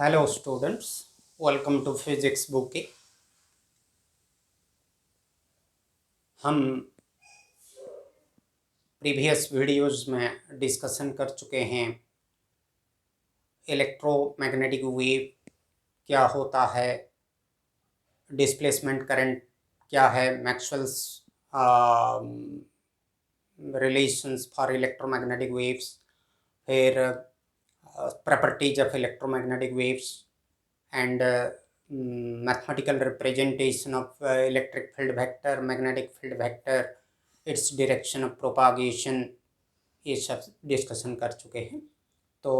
Hello students, welcome to physics book. हम previous videos में discussion कर चुके हैं इलेक्ट्रोमैग्नेटिक वेव क्या होता है, डिस्प्लेसमेंट करंट क्या है, Maxwell's relations for electromagnetic waves, फिर properties of electromagnetic waves and mathematical representation of electric field vector, magnetic field vector, its direction of propagation, ये सब डिस्कशन कर चुके हैं। तो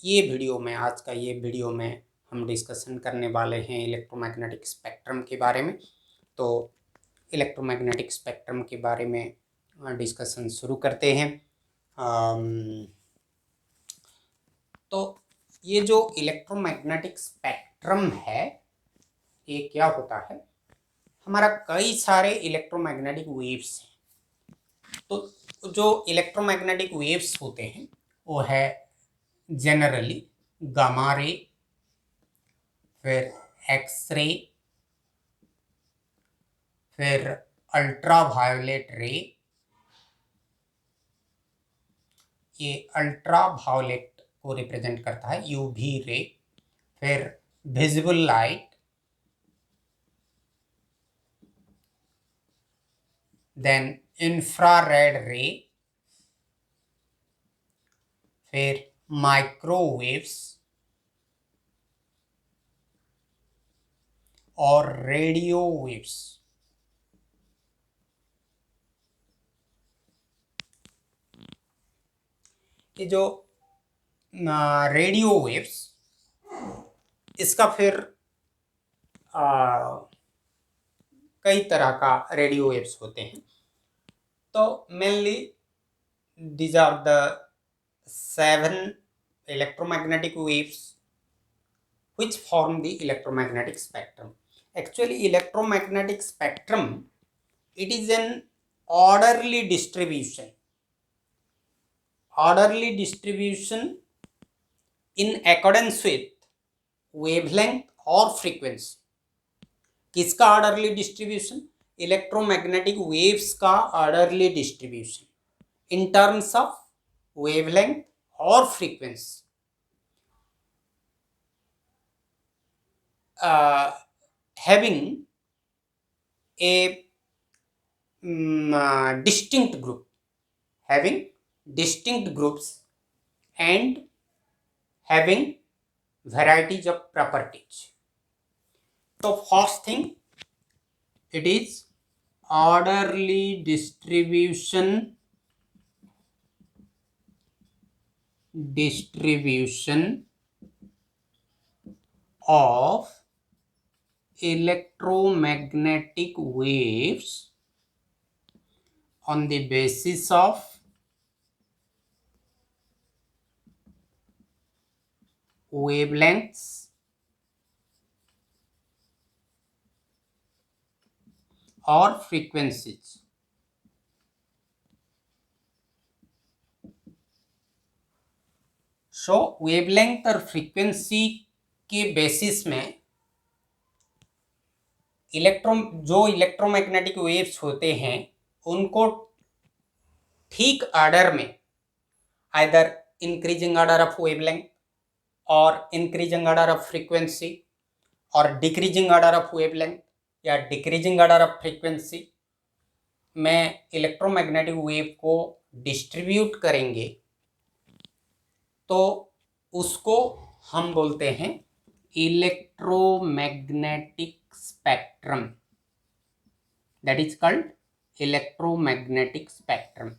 ये वीडियो में, आज का ये वीडियो में हम डिस्कशन करने वाले हैं इलेक्ट्रोमैग्नेटिक स्पेक्ट्रम के बारे में। तो इलेक्ट्रोमैग्नेटिक स्पेक्ट्रम के बारे में डिस्कशन शुरू करते हैं। तो ये जो इलेक्ट्रोमैग्नेटिक स्पेक्ट्रम है, ये क्या होता है? हमारा कई सारे इलेक्ट्रोमैग्नेटिक वेव्स हैं। तो जो इलेक्ट्रोमैग्नेटिक वेव्स होते हैं वो है जनरली गामा रे, फिर एक्स रे, फिर अल्ट्रा वायोलेट रे। ये अल्ट्रा वायोलेट को रिप्रेजेंट करता है, यूवी रे, फिर विजिबल लाइट, देन इंफ्रारेड रे, फिर माइक्रोवेव्स और रेडियो वेव्स। ये जो रेडियो वेव्स, इसका फिर कई तरह का रेडियो वेव्स होते हैं। तो mainly these are the 7 electromagnetic waves which form the electromagnetic spectrum. Actually, electromagnetic spectrum, it is an orderly distribution in accordance with wavelength or frequency. किसका ऑर्डरली डिस्ट्रीब्यूशन? इलेक्ट्रोमैग्नेटिक वेव्स का orderly distribution in terms of wavelength और frequency. Having a distinct group, having distinct groups and having varieties of properties. So first thing, it is orderly distribution of electromagnetic waves on the basis of wavelengths और frequencies. सो wavelength और frequency के basis में जो electromagnetic waves होते हैं उनको ठीक order में, either increasing order of wavelength और इंक्रीजिंग ऑर्डर ऑफ फ्रीक्वेंसी और डिक्रीजिंग ऑर्डर ऑफ वेवलेंथ या डिक्रीजिंग ऑर्डर ऑफ फ्रीक्वेंसी में इलेक्ट्रोमैग्नेटिक वेव को डिस्ट्रीब्यूट करेंगे, तो उसको हम बोलते हैं electromagnetic spectrum. That is called electromagnetic spectrum.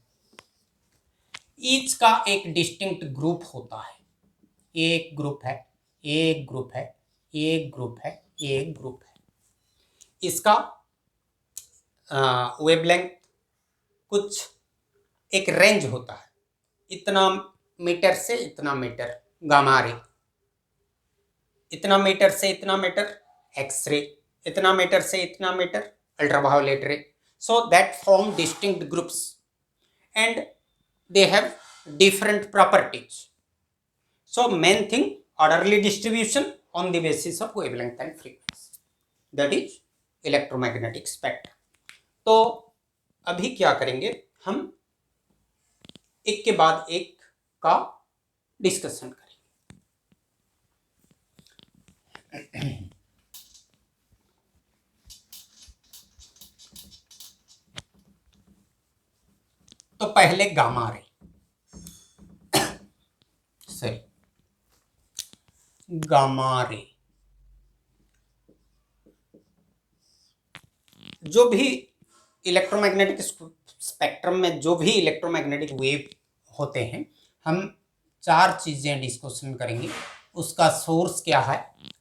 Each का एक डिस्टिंक्ट ग्रुप होता है। एक ग्रुप है, एक ग्रुप है, एक ग्रुप है, एक ग्रुप है। इसका वेवलेंथ कुछ एक रेंज होता है, इतना मीटर से इतना मीटर गामा रे, इतना मीटर से इतना मीटर एक्स रे, इतना मीटर से इतना meter ultraviolet ray. So that form distinct groups and they have different properties. So main thing, orderly distribution on the basis of wavelength and frequency, that is electromagnetic spectrum. तो अभी क्या करेंगे, हम एक के बाद एक का डिस्कशन करेंगे. तो पहले गामा रे, सही, गामा रे जो भी इलेक्ट्रोमैग्नेटिक स्पेक्ट्रम में जो भी इलेक्ट्रोमैग्नेटिक वेव होते हैं, हम 4 चीजें डिस्कशन करेंगे. उसका सोर्स क्या है,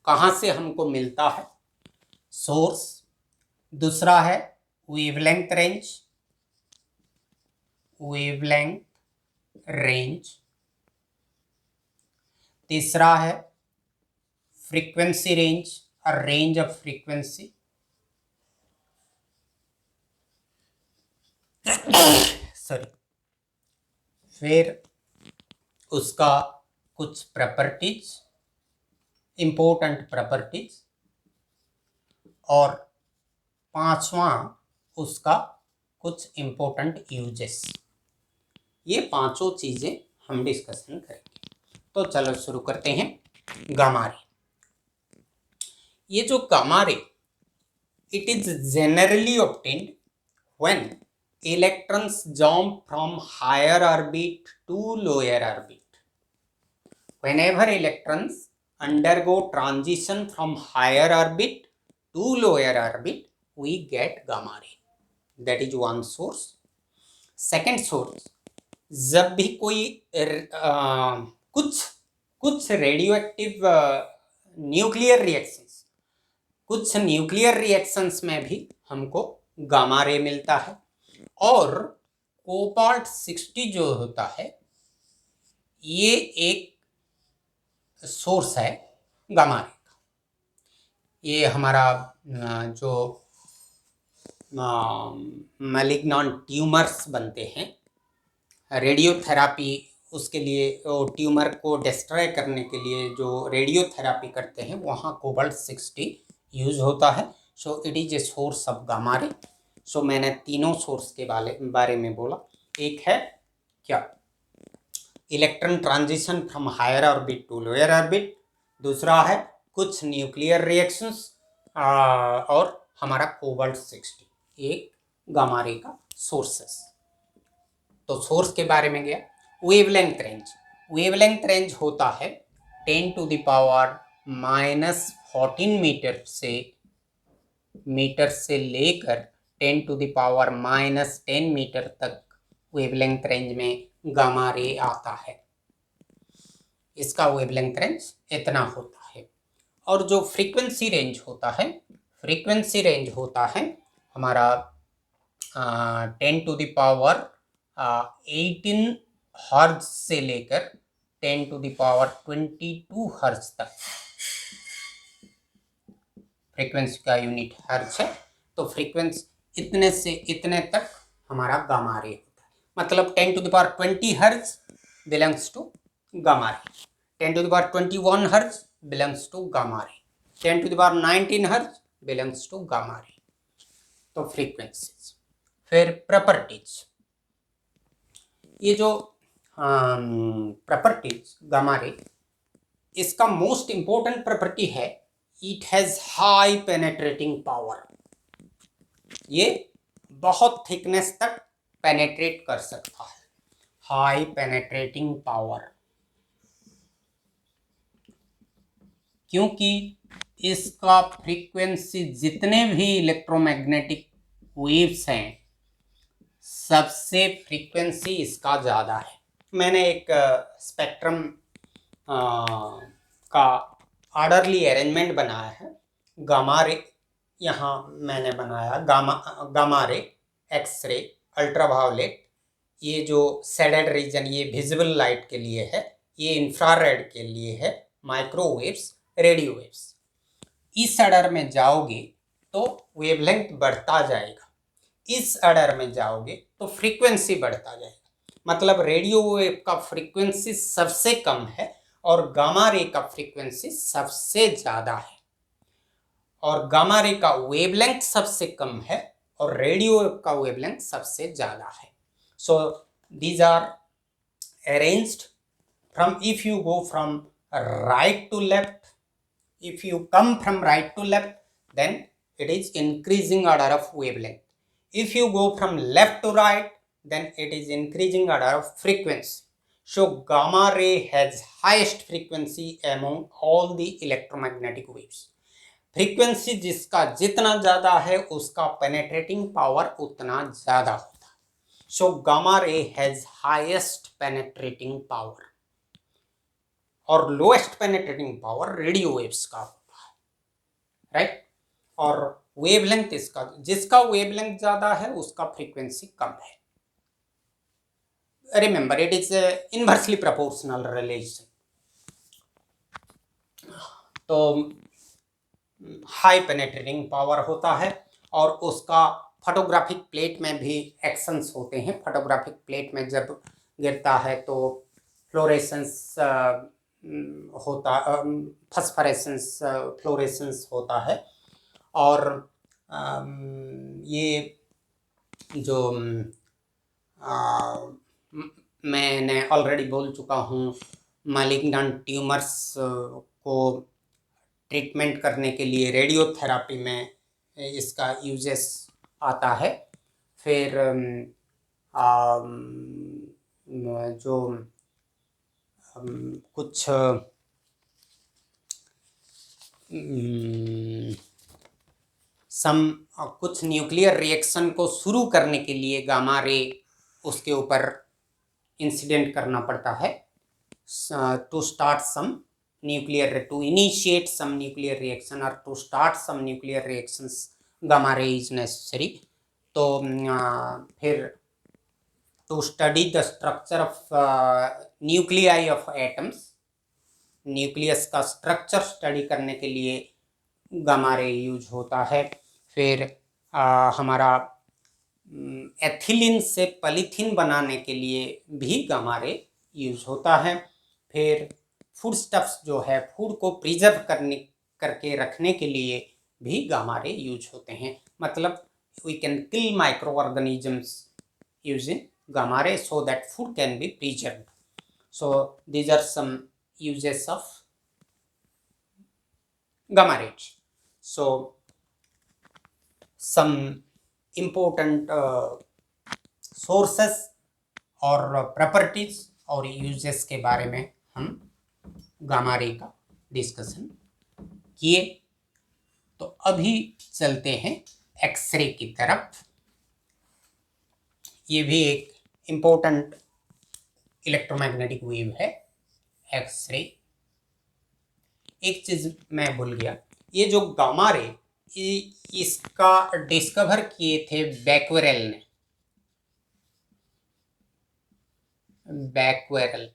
कहाँ से हमको मिलता है सोर्स, दूसरा है वेवलेंथ रेंज, तीसरा है फ्रीक्वेंसी रेंज और रेंज ऑफ फ्रीक्वेंसी, सॉरी, फिर उसका कुछ प्रॉपर्टीज, इंपॉर्टेंट प्रॉपर्टीज, और 5वां उसका कुछ इंपॉर्टेंट यूजेस. ये 5 चीजें हम डिस्कशन करेंगे. तो चलो शुरू करते हैं. गामा रे, ये जो gamma ray, it is generally obtained when electrons jump from higher orbit to lower orbit. Whenever electrons undergo transition from higher orbit to lower orbit, we get gamma ray. That is one source. Second source, जब भी कोई कुछ radioactive nuclear reactions, कुछ nuclear reactions में भी हमको gamma ray मिलता है. और कोबाल्ट 60 जो होता है, ये एक सोर्स है गामा रे का. ये हमारा जो मैलिग्नेंट ट्यूमर्स बनते हैं, रेडियोथेरापी, उसके लिए वो ट्यूमर को डिस्ट्रॉय करने के लिए जो रेडियोथेरापी करते हैं, वहाँ कोबाल्ट 60 यूज होता है. So it is a source of gamma ray. So मैंने तीनों सोर्स के बारे में बोला. एक है क्या, electron transition from higher orbit to lower orbit, दूसरा है कुछ न्यूक्लियर रिएक्शंस, और हमारा कोबाल्ट 60 एक गामा रे का सोर्सेस. तो सोर्स के बारे में गया. वेवलेंथ रेंज, वेवलेंथ रेंज होता है 10 to the power -14 मीटर से लेकर 10 to the power -10 मीटर तक वेवलेंथ रेंज में गामा रे आता है. इसका वेवलेंथ रेंज इतना होता है. और जो फ्रीक्वेंसी रेंज होता है, फ्रीक्वेंसी रेंज होता है हमारा 10 to the power 18 हर्ट्ज से लेकर 10 to the power 22 हर्ट्ज तक. फ्रीक्वेंसी का यूनिट हर्ट्ज है. तो फ्रीक्वेंसी इतने से इतने तक हमारा गामा रे होता है. मतलब 10 to the power 20 hertz belongs to gamma ray, 10 to the power 21 hertz belongs to gamma ray, 10 to the power 19 hertz belongs to gamma ray. तो फ्रीक्वेंसीज. फिर प्रॉपर्टीज, ये जो प्रॉपर्टीज गामा रे, इसका most important property है it has high penetrating power. ये बहुत thickness तक penetrate कर सकता है. हाई पेनेट्रेटिंग पावर, क्योंकि इसका फ्रीक्वेंसी, जितने भी इलेक्ट्रोमैग्नेटिक वेव्स हैं, सबसे फ्रीक्वेंसी इसका ज़्यादा है. मैंने एक स्पेक्ट्रम का ऑर्डरली अरेंजमेंट बनाया है. गामा रे यहाँ मैंने बनाया, gamma ray, X ray, ultraviolet, ये जो शेडेड रीजन ये विजिबल लाइट के लिए है, ये इंफ्रारेड के लिए है, माइक्रोवेव्स, रेडियो वेव्स. इस ऑर्डर में जाओगे तो वेवलेंथ बढ़ता जाएगा, इस ऑर्डर में जाओगे तो फ्रीक्वेंसी बढ़ता जाएगा. मतलब रेडियो वेव का फ्रीक्वेंसी सबसे कम है और गामा रे का फ्रीक्वेंसी सबसे ज़्यादा है, और गामा रे का वेवलेंथ सबसे कम है, और रेडियो का वेवलेंथ सबसे ज़्यादा है. So these are arranged from, if you go from right to left, if you come from right to left, then it is increasing order of wavelength. If you go from left to right, then it is increasing order of frequency. So gamma ray has highest frequency among all the electromagnetic waves. Frequency जिसका जितना ज्यादा है उसका penetrating power उतना ज्यादा होता है. So gamma ray has highest penetrating power, और lowest penetrating power radio waves का होता है, राइट. और वेवलेंथ इसका, जिसका वेवलेंथ ज्यादा है उसका फ्रीक्वेंसी कम है. Remember it is inversely proportional relation. तो हाई पेनेट्रेटिंग पावर होता है, और उसका फोटोग्राफिक प्लेट में भी एक्शंस होते हैं. फोटोग्राफिक प्लेट में जब गिरता है तो फ्लोरेसेंस होता, फॉस्फोरेसेंस फ्लोरेसेंस होता है. और ये जो मैंने ऑलरेडी बोल चुका हूँ, मालिग्नेंट ट्यूमर्स को ट्रीटमेंट करने के लिए रेडियोथेरापी में इसका यूजेस आता है. फिर जो कुछ कुछ न्यूक्लियर रिएक्शन को शुरू करने के लिए गामा रे उसके ऊपर इंसिडेंट करना पड़ता है. To start some nuclear, to initiate some nuclear reaction और to start some nuclear reactions, gamma ray is necessary. तो फिर to study the structure of nuclei of atoms, nucleus का स्ट्रक्चर स्टडी करने के लिए गामा रे यूज होता है. फिर हमारा एथिलीन से पॉलीथीन बनाने के लिए भी गामा रे यूज होता है. फिर फूड स्टफ्स जो है, फूड को प्रिजर्व करके रखने के लिए भी गामा रे यूज होते हैं. मतलब we can kill micro organisms using gamma ray so that food can be preserved. So these are some uses of gamma rays. So some important sources और properties और uses के बारे में हम gamma ray का डिस्कशन किए. तो अभी चलते हैं एक्सरे की तरफ. ये भी एक इम्पोर्टेंट इलेक्ट्रोमैग्नेटिक वेव है, एक्सरे. एक चीज मैं भूल गया, ये जो गामा रे, इसका डिस्कवर किए थे बैक्वेरेल ने. बैक्वेरेल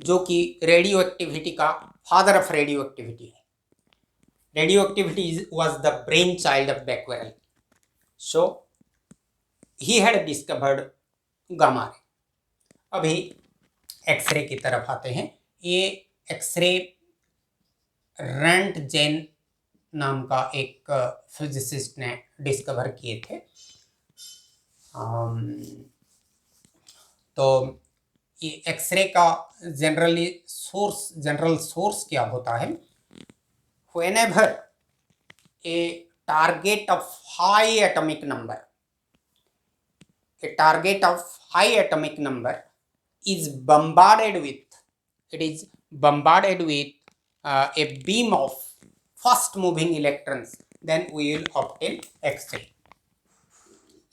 जो कि रेडियो एक्टिविटी का फादर ऑफ रेडियो एक्टिविटी है. Radio activity was the brain child of Becquerel. So he had discovered gamma ray. अभी एक्सरे की तरफ आते हैं. ये एक्सरे रैंटजेन नाम का एक फिजिसिस्ट ने डिस्कवर किए थे. तो ये एक्सरे का जनरल सोर्स क्या होता है? whenever a target of high atomic number, a target of high atomic number is bombarded with a beam of fast moving electrons, then we will obtain X-ray.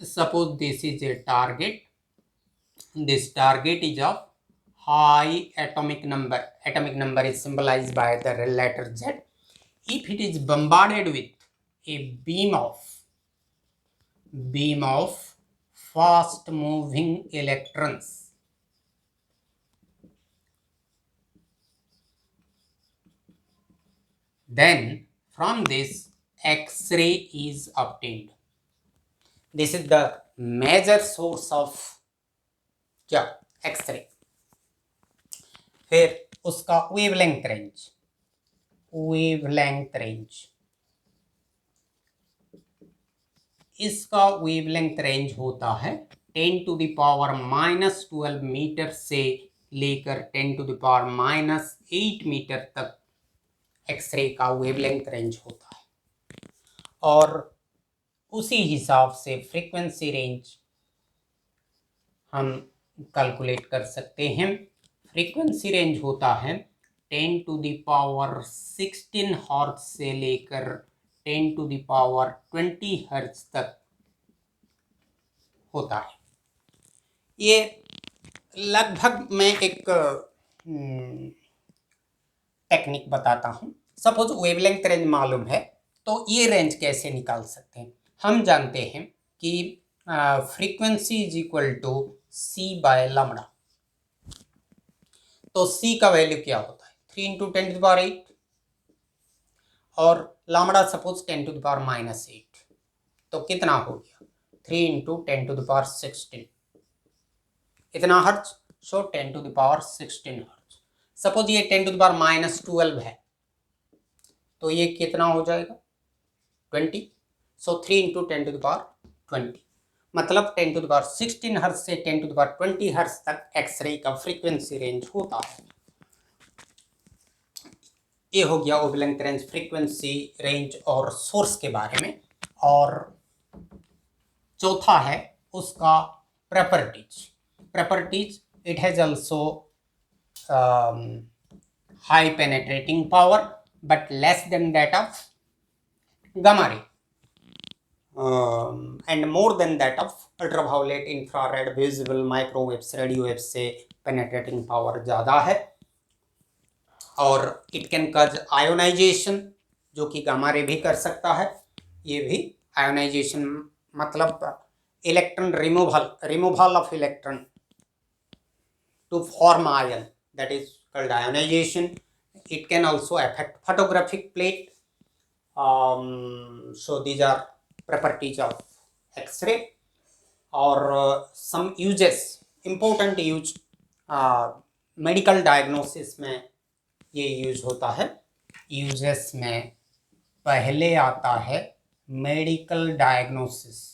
Suppose this is a target. This target is of high atomic number. Atomic number is symbolized by the letter Z. If it is bombarded with a beam of fast moving electrons, then from this X-ray is obtained. This is the major source of X-ray. फिर उसका wavelength range, wavelength range, इसका wavelength range होता है 10⁻⁻12 metre से लेकर 10⁻⁻8 metre तक x ray का wavelength range होता है। और उसी हिसाब से फ्रीक्वेंसी रेंज हम कैलकुलेट कर सकते हैं। फ्रीक्वेंसी रेंज होता है 10⁻16 हर्ट्ज से लेकर 10⁻20 हर्ट्ज तक होता है। ये लगभग मैं एक टेक्निक बताता हूँ। सपोज वेवलेंथ रेंज मालूम है तो ये रेंज कैसे निकाल सकते हैं। हम जानते हैं कि frequency is equal to C by lambda. तो सी का वैल्यू क्या होता है 3 इंटू 10⁸ और लैम्डा सपोज 10⁻⁻8, तो कितना हो गया 3 इंटू 10⁻16, इतना हर्ट्ज, सो 10⁻16 हर्ट्ज। सपोज ये 10⁻−12 है तो ये कितना हो जाएगा 20, सो 3 इंटू 10⁻20, मतलब 10⁻16 हर्ट्ज से 10⁻20 हर्ट्ज तक एक्सरे का फ्रीक्वेंसी रेंज होता है। ये हो गया वेवलेंथ रेंज, फ्रीक्वेंसी रेंज और सोर्स के बारे में। और चौथा है उसका properties. It has also high penetrating power but less than that of gamma ray, and more than that of ultraviolet, infrared, visible, microwaves, radio waves से penetrating power ज़्यादा है। और it can cause ionization, जो कि gamma ray भी कर सकता है। ये भी ionization मतलब electron removal of electron to form ion, that is called ionization. It can also affect photographic plate. So these are properties of X-ray. और some uses, important use, medical diagnosis में ये यूज होता है। Uses में पहले आता है medical diagnosis.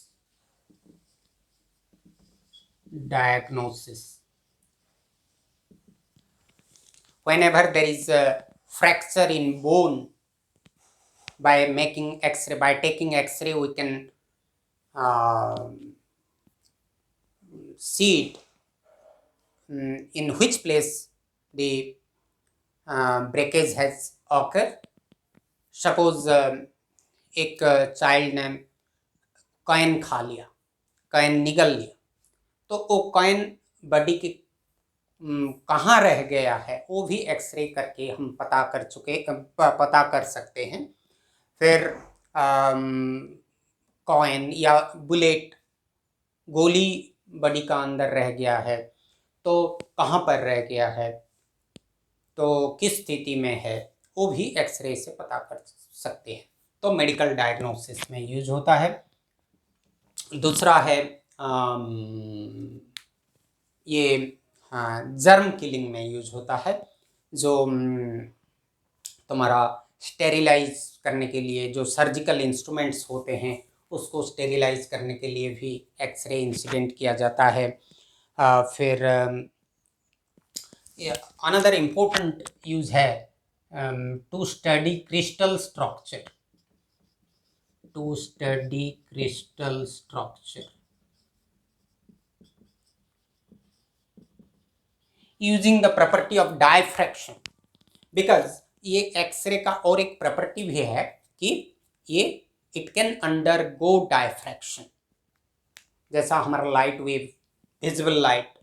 Whenever there is a fracture in bone, by taking X-ray, we can see it in which place the breakage has occurred. Suppose एक child ने कॉइन खा लिया, कॉइन निगल लिया, तो वो कॉइन बॉडी की कहाँ रह गया है वो भी एक्सरे करके हम पता कर सकते हैं। फिर कॉइन या बुलेट, गोली बॉडी का अंदर रह गया है तो कहाँ पर रह गया है, तो किस स्थिति में है, वो भी एक्सरे से पता कर सकते हैं। तो मेडिकल डायग्नोसिस में यूज होता है। दूसरा है ये जर्म किलिंग में यूज होता है, जो तुम्हारा स्टेरिलाइज करने के लिए जो सर्जिकल इंस्ट्रूमेंट्स होते हैं उसको स्टेरिलाइज करने के लिए भी एक्सरे इंसिडेंट किया जाता है। फिर अनदर इम्पोर्टेंट यूज है to study crystal structure. Using the property of diffraction, because ये एक्सरे का और एक प्रॉपर्टी भी है कि ये इट कैन अंडरगो डायफ्रैक्शन। जैसा हमारा light wave, visible light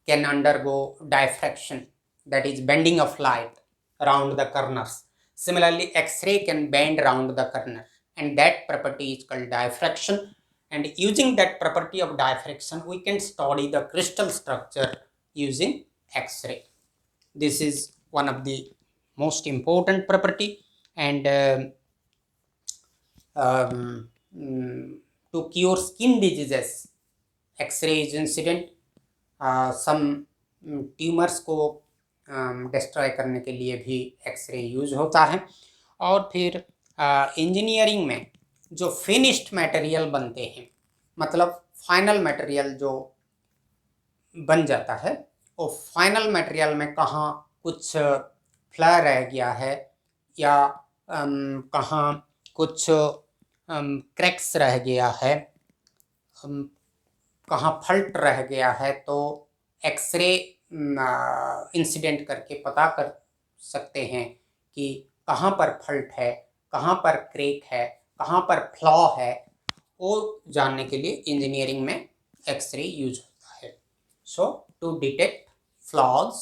can undergo diffraction, that is bending of light around the corners. Similarly, X-ray can bend around the corner, and that property is called diffraction. And using that property of diffraction, we can study the crystal structure using X-ray. This is one of the most important property. And to cure skin diseases, X-ray is incident. Some tumours को destroy करने के लिए भी x ray use होता है। और फिर engineering में जो फिनिश्ड मटेरियल बनते हैं, मतलब फाइनल मटेरियल जो बन जाता है, वो फाइनल मटेरियल में कहाँ कुछ फ्लैर रह गया है या कहाँ कुछ क्रैक्स रह गया है, कहाँ फल्ट रह गया है, तो एक्सरे इंसिडेंट करके पता कर सकते हैं कि कहाँ पर फल्ट है, कहाँ पर क्रैक है, कहाँ पर फ्लॉ है, वो जानने के लिए इंजीनियरिंग में एक्सरे यूज होता है। So to detect flaws,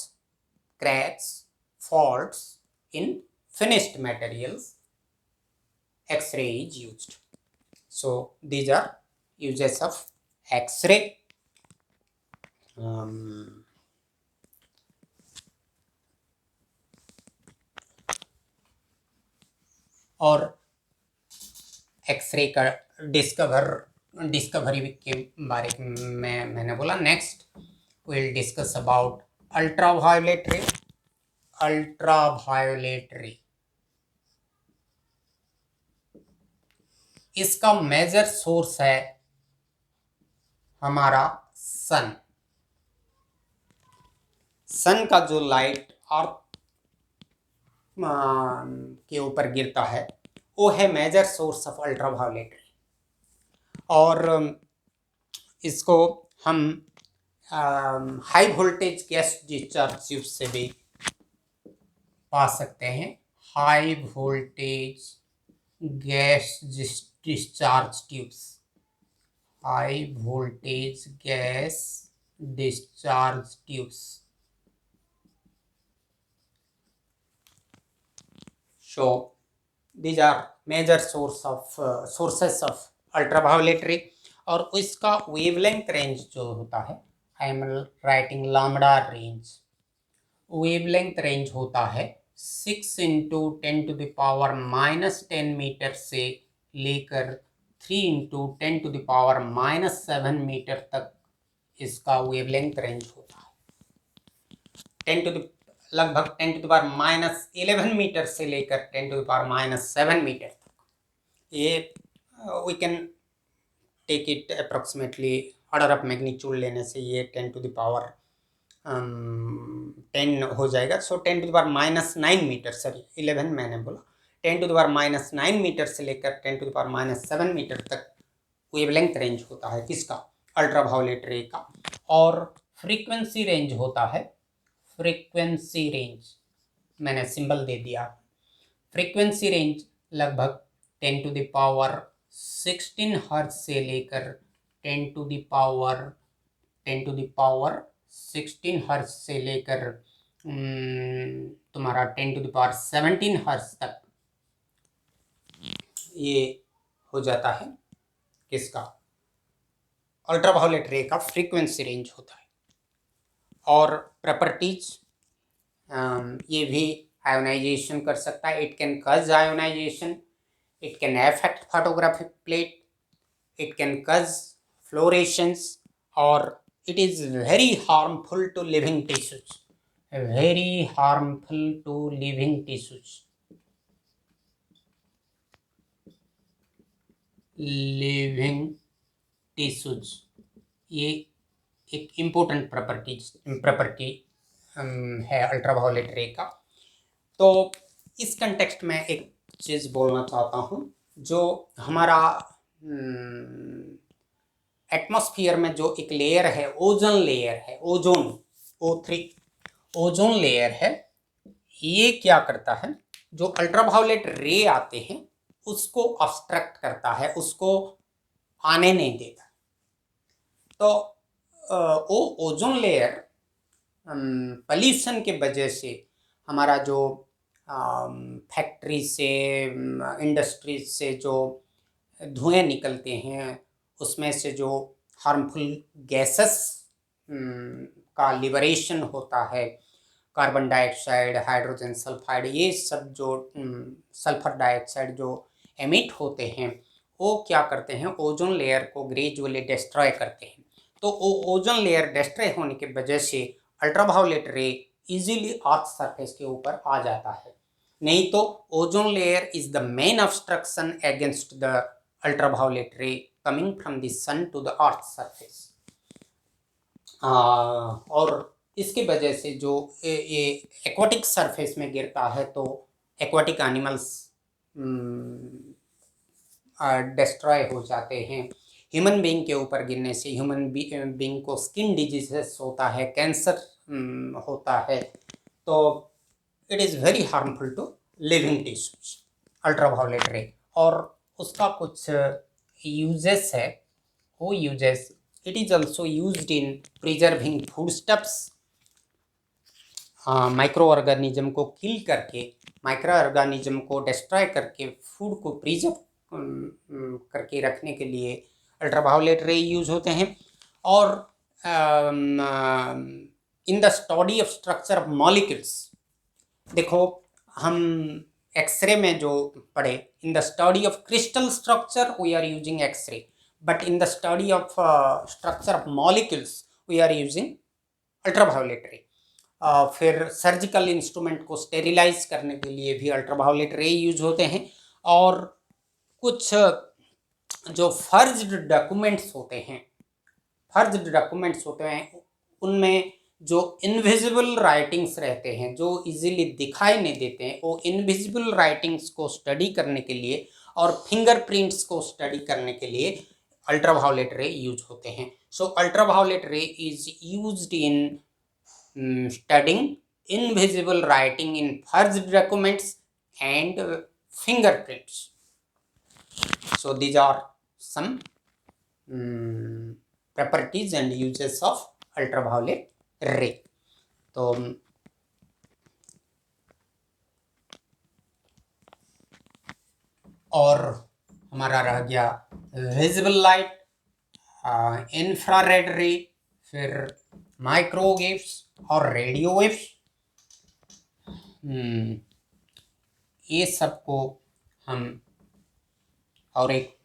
cracks, faults in finished materials, X-ray is used. So these are uses of X-ray. और एक्सरे का डिस्कवरी के बारे में मैंने बोला। Next will discuss about ultraviolet रे। अल्ट्रावायोलेट रे, इसका मेजर सोर्स है हमारा सन। सन का जो लाइट अर्थ के ऊपर गिरता है वो है major source of ultraviolet ray. और इसको हम high voltage gas discharge tube से भी पा सकते हैं। High voltage gas discharge tubes, high voltage gas discharge tubes. So these are major sources of ultraviolet ray। और इसका वेवलेंथ रेंज जो होता है, I am writing lambda range, wavelength range होता है 6 × 10⁻⁻10 मीटर से लेकर 3 × 10⁻⁻7 मीटर तक इसका वेवलेंथ रेंज होता है। लगभग 10⁻11 मीटर से लेकर 10⁻7 मीटर तक। ये we can take it approximately order of magnitude लेने से ये 10 हो जाएगा। सो 10⁻9 मीटर, सॉरी 11 मैंने बोला, 10⁻9 मीटर से लेकर 10⁻7 मीटर तक वेवलेंथ रेंज होता है किसका, अल्ट्रावायोलेट रे का। और फ्रीक्वेंसी रेंज होता है, फ्रीक्वेंसी रेंज मैंने सिंबल दे दिया। फ्रीक्वेंसी रेंज लगभग 10⁻16 हर्ट्ज से लेकर 10⁻16 हर्ट्ज से लेकर तुम्हारा 10⁻17 हर्ट्ज तक ये हो जाता है किसका, अल्ट्रावायोलेट रे का फ्रीक्वेंसी रेंज होता है। और प्रॉपर्टीज, ये भी आयोनाइजेशन कर सकता है। It can cause ionization, it can affect photographic plate, it can cause fluorescence, और it is very harmful to living tissues, very harmful to living tissues. Living tissues ये एक इम्पोर्टेंट प्रॉपर्टी है ultraviolet रे का। तो इस कंटेक्स्ट में एक चीज़ बोलना चाहता हूँ, जो हमारा एटमॉस्फेयर में जो एक लेयर है, ओजोन लेयर है, ओजोन O3 ओजोन लेयर है, ये क्या करता है, जो अल्ट्रावायोलेट रे आते हैं उसको ऑब्स्ट्रक्ट करता है, उसको आने नहीं देता। तो वो ओजोन लेयर पॉल्यूशन के वजह से हमारा जो फैक्ट्री से, इंडस्ट्रीज से जो धुएं निकलते हैं उसमें से जो हार्मफुल गैसेस का लिबरेशन होता है, कार्बन डाइऑक्साइड, हाइड्रोजन सल्फाइड, ये सब जो सल्फर डाइऑक्साइड जो एमिट होते हैं वो क्या करते हैं, ओजोन लेयर को ग्रेजुअली डिस्ट्रॉय करते हैं। तो वो ओजोन लेयर डिस्ट्रॉय होने की वजह से अल्ट्रावायोलेट रे इजीली अर्थ सरफेस के ऊपर आ जाता है। नहीं तो ozone layer is the main obstruction against the ultraviolet ray coming from the sun to the earth surface. और इसकी वजह से जो ये एक्वाटिक सरफेस में गिरता है तो एक्वाटिक एनिमल्स डिस्ट्रॉय हो जाते हैं। ह्यूमन बीइंग के ऊपर गिरने से ह्यूमन बीइंग को स्किन डिजीजेस होता है, कैंसर होता है, तो it is very harmful to living tissues ultraviolet ray. और उसका कुछ यूजेस है, वो uses it is also used in preserving food stuffs, micro organism को किल करके, माइक्रो ऑर्गेनिज्म को डिस्ट्रॉय करके फूड को प्रिजर्व करके रखने के लिए अल्ट्रावायोलेट रे यूज होते हैं। और in the study of structure of molecules, देखो हम एक्सरे में जो पढ़े, in the study of crystal structure we are using X ray, but in the study of structure of molecules we are using ultraviolet ray. फिर surgical instrument को sterilise करने के लिए भी अल्ट्रावायोलेट रे यूज होते हैं। और कुछ जो फर्ज्ड डॉक्यूमेंट्स होते हैं उनमें जो इनविजिबल राइटिंग्स रहते हैं, जो इजीली दिखाई नहीं देते हैं, वो इनविजिबल राइटिंग्स को स्टडी करने के लिए और फिंगरप्रिंट्स को स्टडी करने के लिए अल्ट्रावायोलेट रे यूज होते हैं। So ultraviolet ray is used in studying invisible writing in forged documents and fingerprints. So these are some properties and uses of ultraviolet ray. तो और हमारा रह गया विजिबल लाइट, इंफ्रारेड रे, फिर माइक्रोवेव्स और रेडियो वेव्स। ये सब को हम और एक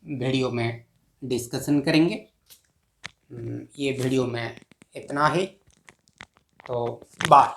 वीडियो में डिस्कशन करेंगे। ये वीडियो में इतना ही, तो बाय।